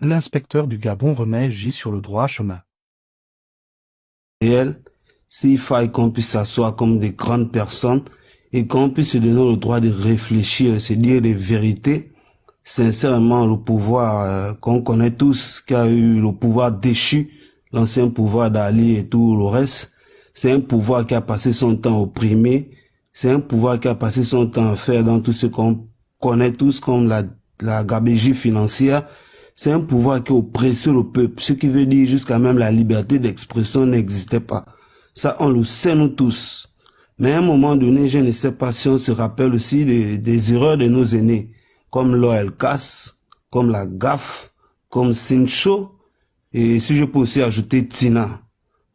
L'inspecteur du Gabon remet J sur le droit chemin. Réel, s'il faille qu'on puisse s'asseoir comme des grandes personnes et qu'on puisse se donner le droit de réfléchir, se dire les vérités, sincèrement, le pouvoir qu'on connaît tous, qui a eu le pouvoir déchu, l'ancien pouvoir d'Ali et tout le reste, c'est un pouvoir qui a passé son temps opprimé, c'est un pouvoir qui a passé son temps à faire dans tout ce qu'on connaît tous comme la gabegie financière. C'est un pouvoir qui oppressait le peuple, ce qui veut dire jusqu'à même la liberté d'expression n'existait pas. Ça, on le sait nous tous. Mais à un moment donné, je ne sais pas si on se rappelle aussi des erreurs de nos aînés, comme Loël Cass, comme la GAF, comme Sincho, et si je peux aussi ajouter Tina.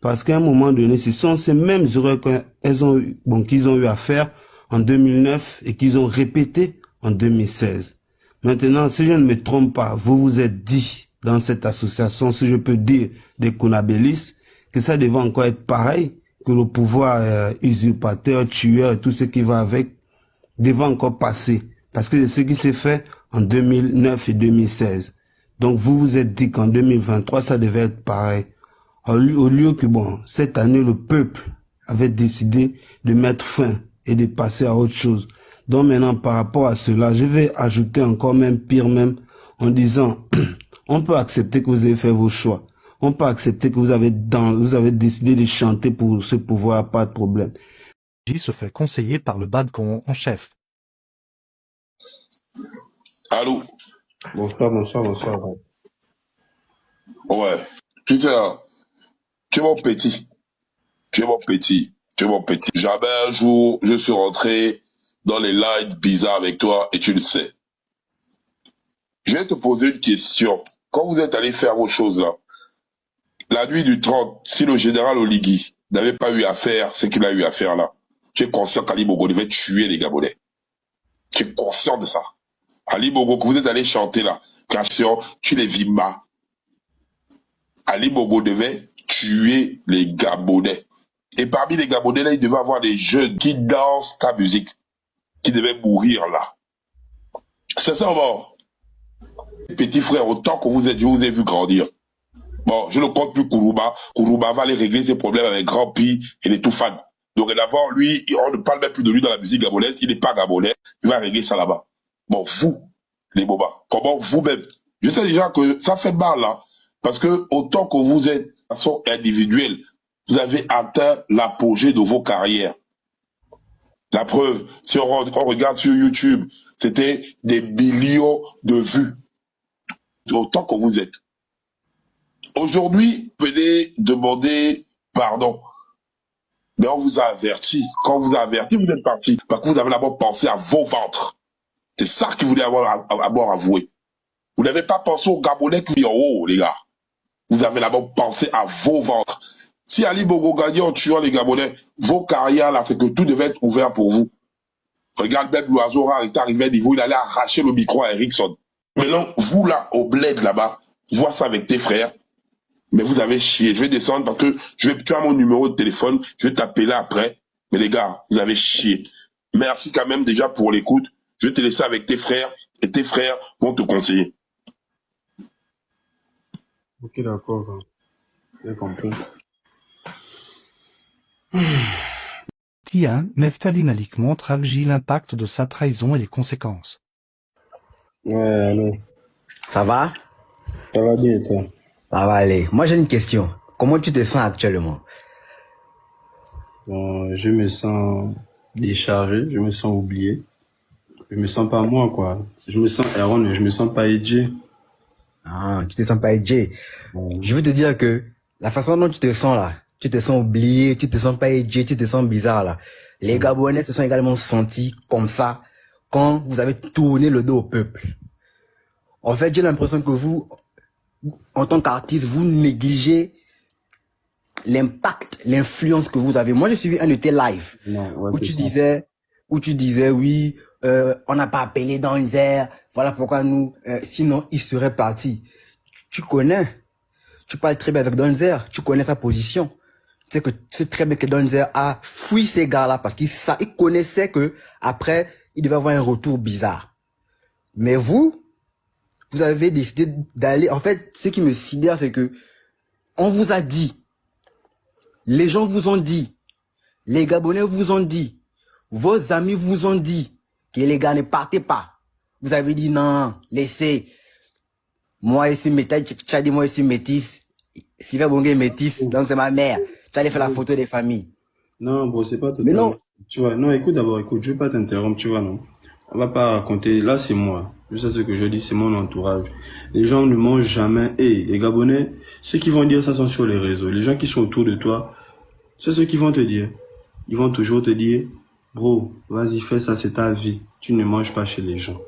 Parce qu'à un moment donné, ce sont ces mêmes erreurs qu'ils ont eu à faire en 2009 et qu'ils ont répété en 2016. Maintenant, si je ne me trompe pas, vous vous êtes dit dans cette association, si je peux dire, des Kounabélis, que ça devait encore être pareil, que le pouvoir usurpateur, tueur et tout ce qui va avec, devait encore passer. Parce que c'est ce qui s'est fait en 2009 et 2016. Donc vous vous êtes dit qu'en 2023, ça devait être pareil. Au lieu que, cette année, le peuple avait décidé de mettre fin et de passer à autre chose. Donc maintenant, par rapport à cela, je vais ajouter encore même pire même en disant, on peut accepter que vous avez fait vos choix. On peut accepter que vous avez décidé de chanter pour ce pouvoir, pas de problème. J se fait conseiller par le badcon en chef. Allô? Bonsoir. Ouais. Tu sais, tu es mon petit. Tu es mon petit. Tu es mon petit. Jamais un jour, je suis rentré dans les lights bizarres avec toi et tu le sais. Je vais te poser une question. Quand vous êtes allé faire vos choses là, la nuit du 30, si le général Oligui n'avait pas eu à faire ce qu'il a eu à faire là, tu es conscient qu'Ali Bogo devait tuer les Gabonais. Tu es conscient de ça. Ali Bogo, que vous êtes allé chanter là, Christian, tu les Vimba. Ali Bogo devait tuer les Gabonais. Et parmi les Gabonais là, il devait avoir des jeunes qui dansent ta musique, qui devaient mourir là. C'est ça, mort. Petit frère, autant que je vous ai vu grandir. Bon, je ne compte plus Kourouba. Kourouba va aller régler ses problèmes avec Grand Pi et les Toufan. Dorénavant, lui, on ne parle même plus de lui dans la musique gabonaise. Il n'est pas gabonais. Il va régler ça là-bas. Bon, vous, les bobas, comment vous-même? Je sais déjà que ça fait mal là. Parce que autant que vous êtes de façon individuelle, vous avez atteint l'apogée de vos carrières. La preuve, si on regarde sur YouTube, c'était des millions de vues. Autant que vous êtes. Aujourd'hui, venez demander pardon. Mais on vous a averti. Quand on vous a averti, vous êtes parti. Parce que vous avez d'abord pensé à vos ventres. C'est ça qu'il voulait avoir avoué. Vous n'avez pas pensé aux Gabonais qui sont en haut, les gars. Vous avez d'abord pensé à vos ventres. Si Ali Bogo gagnait en tuant les Gabonais, vos carrières là, c'est que tout devait être ouvert pour vous. Regarde même l'oiseau rare, il est arrivé à niveau, il allait arracher le micro à Ericsson. Maintenant, vous là, au bled là-bas, vois ça avec tes frères. Mais vous avez chié. Je vais descendre parce que tu as mon numéro de téléphone. Je vais t'appeler après. Mais les gars, vous avez chié. Merci quand même déjà pour l'écoute. Je vais te laisser avec tes frères et tes frères vont te conseiller. Ok, d'accord. J'ai compris. Neftali Nalik montre à J l'impact de sa trahison et les conséquences. Ouais, allô. Ça va? Ça va bien, toi? Ça va aller. Moi, j'ai une question. Comment tu te sens actuellement? Bon, je me sens déchargé, je me sens oublié. Je me sens pas moi, quoi. Je me sens erroné, je me sens pas edgy. Ah, tu te sens pas edgy. Je veux te dire que la façon dont tu te sens là, tu te sens oublié, tu te sens pas edgy, tu te sens bizarre là. Les Gabonais se sont également sentis comme ça quand vous avez tourné le dos au peuple. En fait, j'ai l'impression que vous, en tant qu'artiste, vous négligez l'impact, l'influence que vous avez. Moi, j'ai suivi un de tes lives où tu disais, oui, on n'a pas appelé Donzer, voilà pourquoi nous, sinon il serait parti. Tu parles très bien avec Donzer, tu connais sa position. Tu sais très bien que Donzer a fui ces gars-là parce qu'il connaissait que après, il devait avoir un retour bizarre. Mais vous vous avez décidé d'aller... En fait, ce qui me sidère, c'est que on vous a dit, les gens vous ont dit, les Gabonais vous ont dit, vos amis vous ont dit que les gars ne partez pas. Vous avez dit non, laissez. Moi ici, tu as dit moi ici métis. Sylvain Bongo est métis, donc c'est ma mère. Tu allais faire la photo des familles. Non, bon, c'est pas Mais totalement. non. Tu vois, non, écoute d'abord, écoute, je vais pas t'interrompre, tu vois, non. On va pas raconter, là, c'est moi. Je sais ce que je dis, c'est mon entourage. Les gens ne mangent jamais. Et les Gabonais, ceux qui vont dire ça sont sur les réseaux. Les gens qui sont autour de toi, c'est ceux qui vont te dire. Ils vont toujours te dire, bro, vas-y, fais ça, c'est ta vie. Tu ne manges pas chez les gens.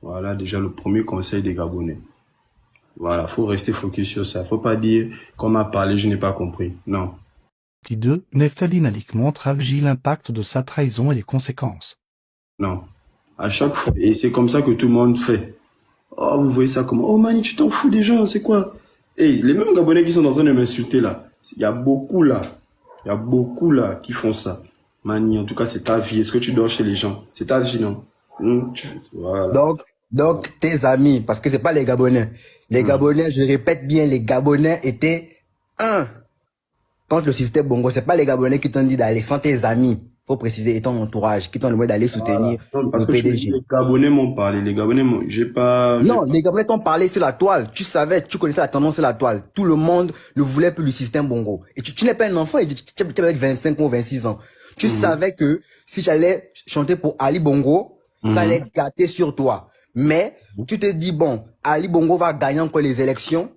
Voilà, déjà, le premier conseil des Gabonais. Voilà, faut rester focus sur ça. Faut pas dire, qu'on m'a parlé, je n'ai pas compris. Non. Partie 2, Neftali Nalik montre à G l'impact de sa trahison et les conséquences. Non. À chaque fois. Et c'est comme ça que tout le monde fait. Oh, vous voyez ça comment? Oh, Mani, tu t'en fous des gens, c'est quoi? Et les mêmes Gabonais qui sont en train de m'insulter là. Il y a beaucoup là. Il y a beaucoup là qui font ça. Mani, en tout cas, c'est ta vie. Est-ce que tu dors chez les gens? C'est ta vie, non? Voilà. Donc, tes amis, parce que c'est pas les Gabonais. Les Gabonais, je répète bien, les Gabonais étaient contre le système Bongo. C'est pas les Gabonais qui t'ont dit d'aller, sans tes amis. Faut préciser, et ton entourage, qui t'ont demandé d'aller soutenir Non, parce le que PDG. les Gabonais m'ont parlé. Les Gabonais m'ont, Non, les Gabonais t'ont parlé sur la toile. Tu savais, tu connaissais la tendance sur la toile. Tout le monde ne voulait plus du système Bongo. Et tu n'es pas un enfant, tu es avec 25 ou 26 ans. Tu savais que si j'allais chanter pour Ali Bongo, ça allait être gâté sur toi. Mais tu te dis, bon, Ali Bongo va gagner encore les élections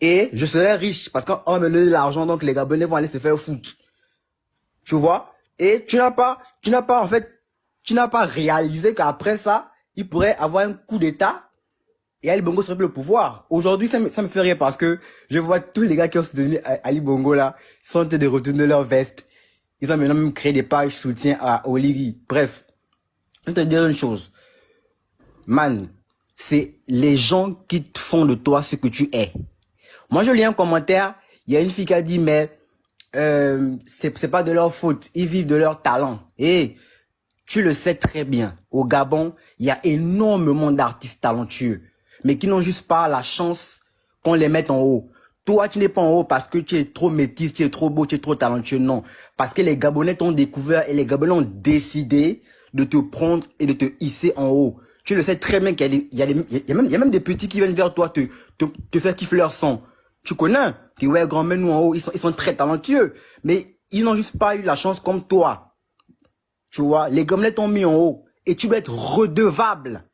et je serai riche parce qu'on va me donner de l'argent, donc les Gabonais vont aller se faire foutre. Tu vois? Et tu n'as pas réalisé qu'après ça, il pourrait avoir un coup d'État et Ali Bongo serait plus le pouvoir. Aujourd'hui, ça me fait rire parce que je vois tous les gars qui ont soutenu Ali Bongo là, sont en train de retourner leur veste. Ils ont maintenant même créé des pages soutien à Oligui. Bref, je vais te dire une chose. Man, c'est les gens qui te font de toi ce que tu es. Moi, je lis un commentaire, il y a une fille qui a dit, mais c'est pas de leur faute, ils vivent de leur talent. Et tu le sais très bien, au Gabon, il y a énormément d'artistes talentueux, mais qui n'ont juste pas la chance qu'on les mette en haut. Toi, tu n'es pas en haut parce que tu es trop métis, tu es trop beau, tu es trop talentueux, non. Parce que les Gabonais t'ont découvert et les Gabonais ont décidé de te prendre et de te hisser en haut. Tu le sais très bien qu'il y a même des petits qui viennent vers toi te faire kiffer leur son. Tu connais? Puis ouais, grand, mets-nous en haut, ils sont très talentueux. Mais ils n'ont juste pas eu la chance comme toi. Tu vois, les Gabonais t'ont mis en haut. Et tu dois être redevable